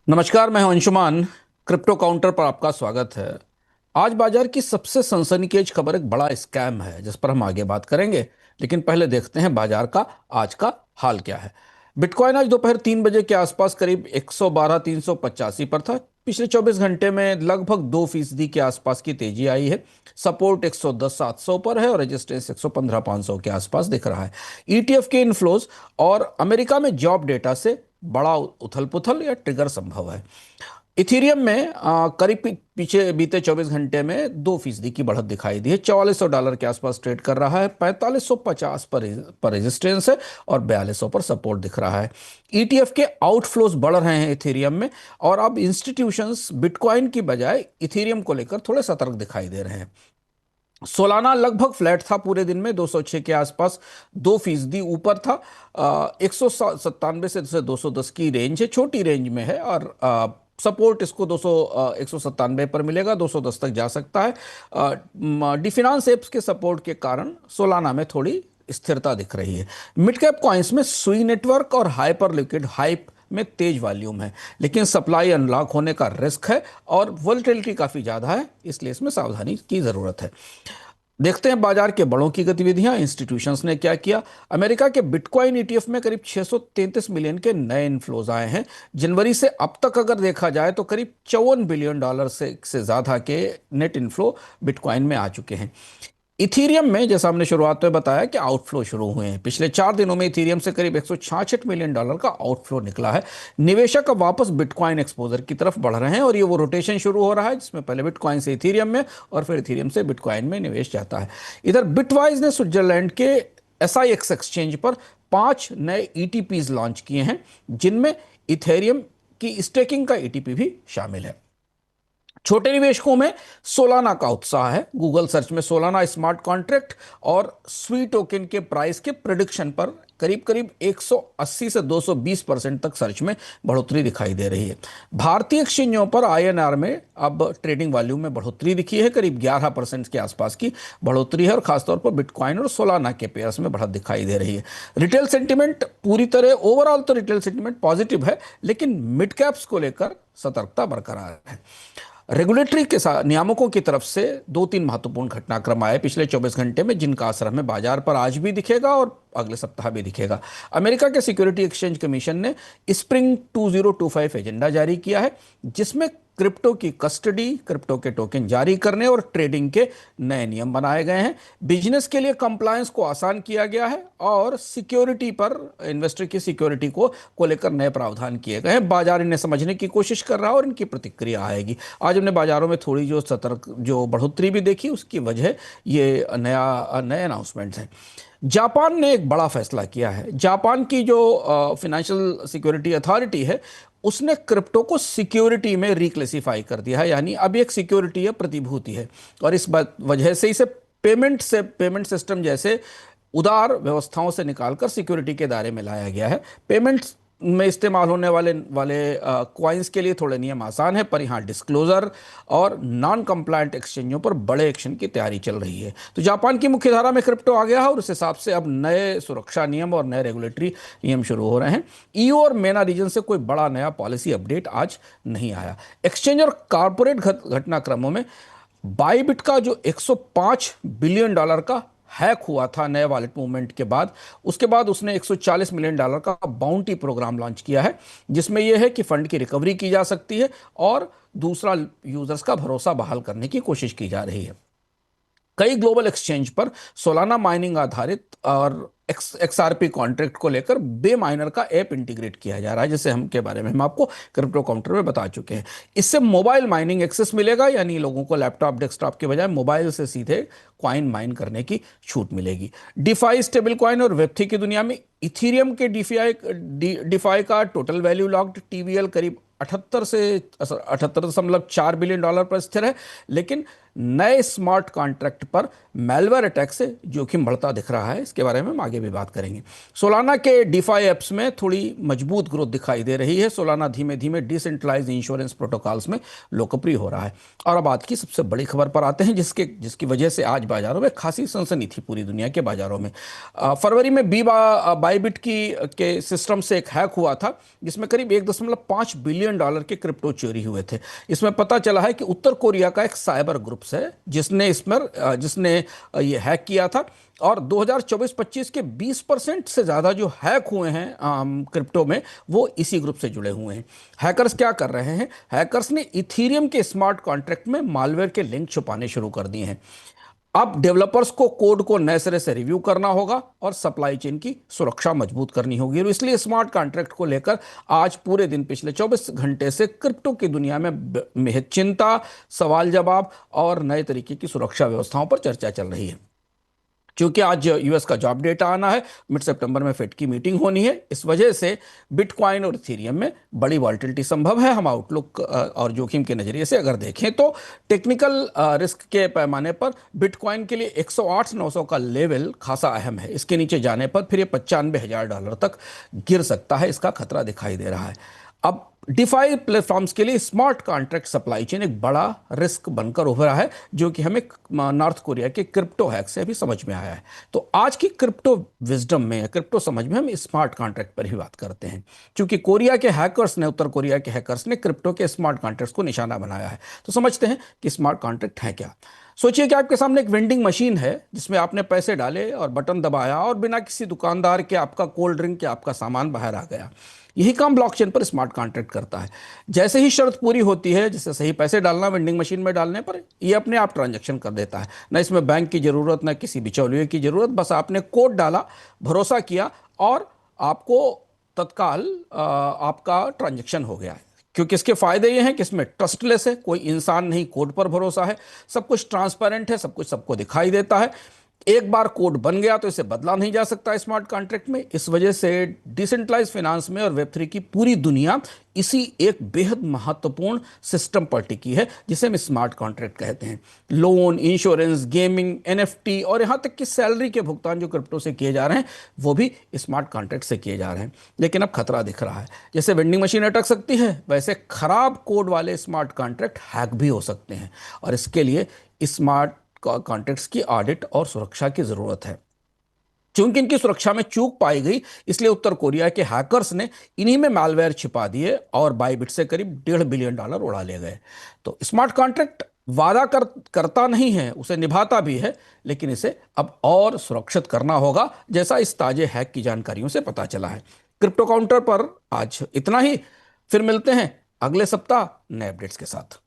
नमस्कार, मैं हूं अंशुमान। क्रिप्टो काउंटर पर आपका स्वागत है। आज बाजार की सबसे सनसनीखेज खबर एक बड़ा स्कैम है जिस पर हम आगे बात करेंगे। लेकिन पहले देखते हैं बाजार का आज का हाल क्या है। बिटकॉइन आज दोपहर 3 बजे के आसपास करीब 112,385 पर था। पिछले 24 घंटे में लगभग 2% के आसपास की तेजी आई है। सपोर्ट 110,700 पर है और रेजिस्टेंस 115,500 के आसपास दिख रहा है। ईटीएफ के इनफ्लोज और अमेरिका में जॉब डेटा से बड़ा उथल पुथल या ट्रिगर संभव है। इथीरियम में करीब पीछे बीते 24 घंटे में 2% की बढ़त दिखाई दी है। $4400 के आसपास ट्रेड कर रहा है। 4550 पर रेजिस्टेंस है और 4200 पर सपोर्ट दिख रहा है। ईटीएफ के आउटफ्लोज बढ़ रहे हैं इथीरियम में। और अब इंस्टीट्यूशंस बिटकॉइन की बजाय इथीरियम को लेकर थोड़े सतर्क दिखाई दे रहे हैं। सोलाना लगभग फ्लैट था पूरे दिन में 206 के आसपास। 2% ऊपर था। 197 से 210 की रेंज है, छोटी रेंज में है। और सपोर्ट इसको 197 पर मिलेगा, 210 तक जा सकता है। डिफिनांस एप्स के सपोर्ट के कारण सोलाना में थोड़ी स्थिरता दिख रही है। मिड कैप कॉइन्स में सुई नेटवर्क और हाइपर लिक्विड हाइप में तेज वॉल्यूम है, लेकिन सप्लाई अनलॉक होने का रिस्क है और वोलेटिलिटी काफी ज्यादा है, इसलिए इसमें सावधानी की जरूरत है। देखते हैं बाजार के बड़ों की गतिविधियां, इंस्टीट्यूशंस ने क्या किया। अमेरिका के बिटकॉइन ईटीएफ में करीब 633 मिलियन के नए इनफ्लोज आए हैं। जनवरी से अब तक अगर देखा जाए तो करीब $54 बिलियन से ज्यादा के नेट इनफ्लो बिटकॉइन में आ चुके हैं। इथीरियम में जैसा हमने शुरुआत में बताया कि आउटफ्लो शुरू हुए हैं। पिछले 4 दिनों में इथीरियम से करीब $166 मिलियन का आउटफ्लो निकला है। निवेशक अब वापस बिटकॉइन एक्सपोजर की तरफ बढ़ रहे हैं और ये वो रोटेशन शुरू हो रहा है जिसमें पहले बिटकॉइन से इथीरियम में और फिर इथीरियम से बिटकॉइन में निवेश जाता है। इधर बिटवाइज ने स्विट्जरलैंड के एसआईएक्स एक्सचेंज पर 5 नए ईटीपीज लॉन्च किए हैं, जिनमें इथेरियम की स्टेकिंग का ईटीपी भी शामिल है। छोटे निवेशकों में सोलाना का उत्साह है। गूगल सर्च में सोलाना स्मार्ट कॉन्ट्रैक्ट और स्वी टोकन के प्राइस के प्रिडिक्शन पर करीब करीब 180 से 220% तक सर्च में बढ़ोतरी दिखाई दे रही है। भारतीय एक्सचेंजों पर आईएनआर में अब ट्रेडिंग वॉल्यूम में बढ़ोतरी दिखी है। करीब 11% के आसपास की बढ़ोतरी है और खासतौर पर बिटकॉइन और सोलाना के पेयर्स में बढ़त दिखाई दे रही है। रिटेल सेंटिमेंट पूरी तरह ओवरऑल तो रिटेल सेंटिमेंट पॉजिटिव है, लेकिन मिड कैप्स को लेकर सतर्कता बरकरार है। रेगुलेटरी के साथ नियामकों की तरफ से 2-3 महत्वपूर्ण घटनाक्रम आए पिछले 24 घंटे में, जिनका असर हमें बाजार पर आज भी दिखेगा और अगले सप्ताह भी दिखेगा। अमेरिका के सिक्योरिटी एक्सचेंज कमीशन ने स्प्रिंग 2025 एजेंडा जारी किया है, जिसमें क्रिप्टो की कस्टडी, क्रिप्टो के टोकन जारी करने और ट्रेडिंग के नए नियम बनाए गए हैं। बिजनेस के लिए कंप्लायंस को आसान किया गया है और सिक्योरिटी पर इन्वेस्टर की सिक्योरिटी को लेकर नए प्रावधान किए गए हैं। बाजार इन्हें समझने की कोशिश कर रहा है और इनकी प्रतिक्रिया आएगी। आज हमने बाजारों में थोड़ी जो बढ़ोतरी भी देखी, उसकी वजह ये नए अनाउंसमेंट्स हैं। जापान ने एक बड़ा फैसला किया है। जापान की जो फाइनेंशियल सिक्योरिटी अथॉरिटी है, उसने क्रिप्टो को सिक्योरिटी में रिक्लेसिफाई कर दिया है, यानी अब एक सिक्योरिटी है, प्रतिभूति है। और इस वजह से इसे पेमेंट सिस्टम जैसे उदार व्यवस्थाओं से निकालकर सिक्योरिटी के दायरे में लाया गया है। पेमेंट्स में इस्तेमाल होने वाले वाले क्वाइंस के लिए थोड़े नियम आसान है, पर यहाँ डिस्क्लोजर और नॉन कंप्लायंट एक्सचेंजों पर बड़े एक्शन की तैयारी चल रही है। तो जापान की मुख्य धारा में क्रिप्टो आ गया है और उस हिसाब से अब नए सुरक्षा नियम और नए रेगुलेटरी नियम शुरू हो रहे हैं। ईयू और मेना रीजन से कोई बड़ा नया पॉलिसी अपडेट आज नहीं आया। एक्सचेंज और कॉरपोरेट घटनाक्रमों में बाइबिट का जो $105 बिलियन का हैक हुआ था नए वॉलेट मूवमेंट के बाद, उसके बाद उसने $140 मिलियन का बाउंटी प्रोग्राम लॉन्च किया है, जिसमें यह है कि फंड की रिकवरी की जा सकती है और दूसरा यूजर्स का भरोसा बहाल करने की कोशिश की जा रही है। कई ग्लोबल एक्सचेंज पर सोलाना माइनिंग आधारित और एक्सआरपी कॉन्ट्रैक्ट को लेकर बे माइनर का ऐप इंटीग्रेट किया जा रहा है, जैसे हम के बारे में हम आपको क्रिप्टो काउंटर में बता चुके हैं। इससे मोबाइल माइनिंग एक्सेस मिलेगा, यानी लोगों को लैपटॉप डेस्कटॉप के बजाय मोबाइल से सीधे कॉइन माइन करने की छूट मिलेगी। डिफाई स्टेबल कॉइन और वेब3 की दुनिया में इथीरियम के डिफाई का टोटल वैल्यू लॉक्ड टीवीएल करीब 78 से 78.4 बिलियन डॉलर पर स्थिर है, लेकिन नए स्मार्ट कॉन्ट्रैक्ट पर मैलवेयर अटैक से जोखिम बढ़ता दिख रहा है। इसके बारे में हम आगे भी बात करेंगे। सोलाना के डिफाई एप्स में थोड़ी मजबूत ग्रोथ दिखाई दे रही है। सोलाना धीमे धीमे डिसेंट्रलाइज इंश्योरेंस प्रोटोकॉल्स में लोकप्रिय हो रहा है। और अब आज की सबसे बड़ी खबर पर आते हैं, जिसकी वजह से आज बाजारों में खासी सनसनी थी पूरी दुनिया के बाजारों में। फरवरी में बाइबिट की के सिस्टम से एक हैक हुआ था, जिसमें करीब 1.5 बिलियन डॉलर के क्रिप्टो चोरी हुए थे। इसमें पता चला है कि उत्तर कोरिया का एक साइबर ग्रुप है जिसने ये हैक किया था। और 2024-25 के 20% से ज़्यादा जो हैक हुए हैं क्रिप्टो में, वो इसी ग्रुप से जुड़े हुए हैं। हैकर्स क्या कर रहे हैं? हैकर्स ने इथीरियम के स्मार्ट कॉन्ट्रैक्ट में मालवेयर के लिंक छुपाने शुरू कर दिए हैं। अब डेवलपर्स को कोड को नए सिरे से रिव्यू करना होगा और सप्लाई चेन की सुरक्षा मजबूत करनी होगी। और इसलिए स्मार्ट कॉन्ट्रैक्ट को लेकर आज पूरे दिन पिछले 24 घंटे से क्रिप्टो की दुनिया में चिंता, सवाल जवाब और नए तरीके की सुरक्षा व्यवस्थाओं पर चर्चा चल रही है। क्योंकि आज यूएस का जॉब डेटा आना है, मिड सितंबर में फेड की मीटिंग होनी है, इस वजह से बिटकॉइन और इथेरियम में बड़ी वॉलेटिलिटी संभव है। हम आउटलुक और जोखिम के नजरिए से अगर देखें तो टेक्निकल रिस्क के पैमाने पर बिटकॉइन के लिए 108-900 का लेवल खासा अहम है। इसके नीचे जाने पर फिर ये $95,000 तक गिर सकता है, इसका खतरा दिखाई दे रहा है। अब डिफाई प्लेटफॉर्म्स के लिए स्मार्ट कॉन्ट्रैक्ट सप्लाई चेन एक बड़ा रिस्क बनकर उभरा है, जो कि हमें नॉर्थ कोरिया के क्रिप्टो हैक से भी समझ में आया है। तो आज की क्रिप्टो विजडम में, क्रिप्टो समझ में हम स्मार्ट कॉन्ट्रैक्ट पर ही बात करते हैं, क्योंकि उत्तर कोरिया के हैकर्स ने क्रिप्टो के स्मार्ट कॉन्ट्रैक्ट्स को निशाना बनाया है। तो समझते हैं कि स्मार्ट कॉन्ट्रैक्ट है क्या। सोचिए कि आपके सामने एक वेंडिंग मशीन है, जिसमें आपने पैसे डाले और बटन दबाया और बिना किसी दुकानदार के आपका कोल्ड ड्रिंक या आपका सामान बाहर आ गया। यही काम ब्लॉकचेन पर स्मार्ट कॉन्ट्रैक्ट करता है। जैसे ही शर्त पूरी होती है, जैसे सही पैसे डालना वेंडिंग मशीन में डालने पर, ये अपने आप ट्रांजैक्शन कर देता है। ना इसमें बैंक की जरूरत, ना किसी बिचौलिए की जरूरत। बस आपने कोड डाला, भरोसा किया और आपको तत्काल आपका ट्रांजैक्शन हो गया है। क्योंकि इसके फायदे ये हैं कि इसमें ट्रस्टलेस है, कोई इंसान नहीं, कोड पर भरोसा है, सब कुछ ट्रांसपेरेंट है, सब कुछ सबको दिखाई देता है। एक बार कोड बन गया तो इसे बदला नहीं जा सकता स्मार्ट कॉन्ट्रैक्ट में। इस वजह से डिसेंट्रलाइज फाइनेंस में और वेब3 की पूरी दुनिया इसी एक बेहद महत्वपूर्ण सिस्टम पर टिकी है, जिसे हम स्मार्ट कॉन्ट्रैक्ट कहते हैं। लोन, इंश्योरेंस, गेमिंग, एनएफटी और यहां तक कि सैलरी के भुगतान जो क्रिप्टो से किए जा रहे हैं, वो भी स्मार्ट कॉन्ट्रैक्ट से किए जा रहे हैं। लेकिन अब खतरा दिख रहा है। जैसे वेंडिंग मशीन अटक सकती है, वैसे खराब कोड वाले स्मार्ट कॉन्ट्रैक्ट हैक भी हो सकते हैं। और इसके लिए स्मार्ट कॉन्ट्रैक्ट्स की ऑडिट और सुरक्षा की जरूरत है। चूंकि इनकी सुरक्षा में चूक पाई गई, इसलिए उत्तर कोरिया के हैकर्स ने इन्हीं में मैलवेयर छिपा दिए और बाइबिट से करीब $1.5 बिलियन उड़ा ले गए। तो स्मार्ट कॉन्ट्रैक्ट करता नहीं है, उसे निभाता भी है, लेकिन इसे अब और सुरक्षित करना होगा, जैसा इस ताजे हैक की जानकारियों से पता चला है। क्रिप्टो काउंटर पर आज इतना ही। फिर मिलते हैं अगले सप्ताह नए अपडेट्स के साथ।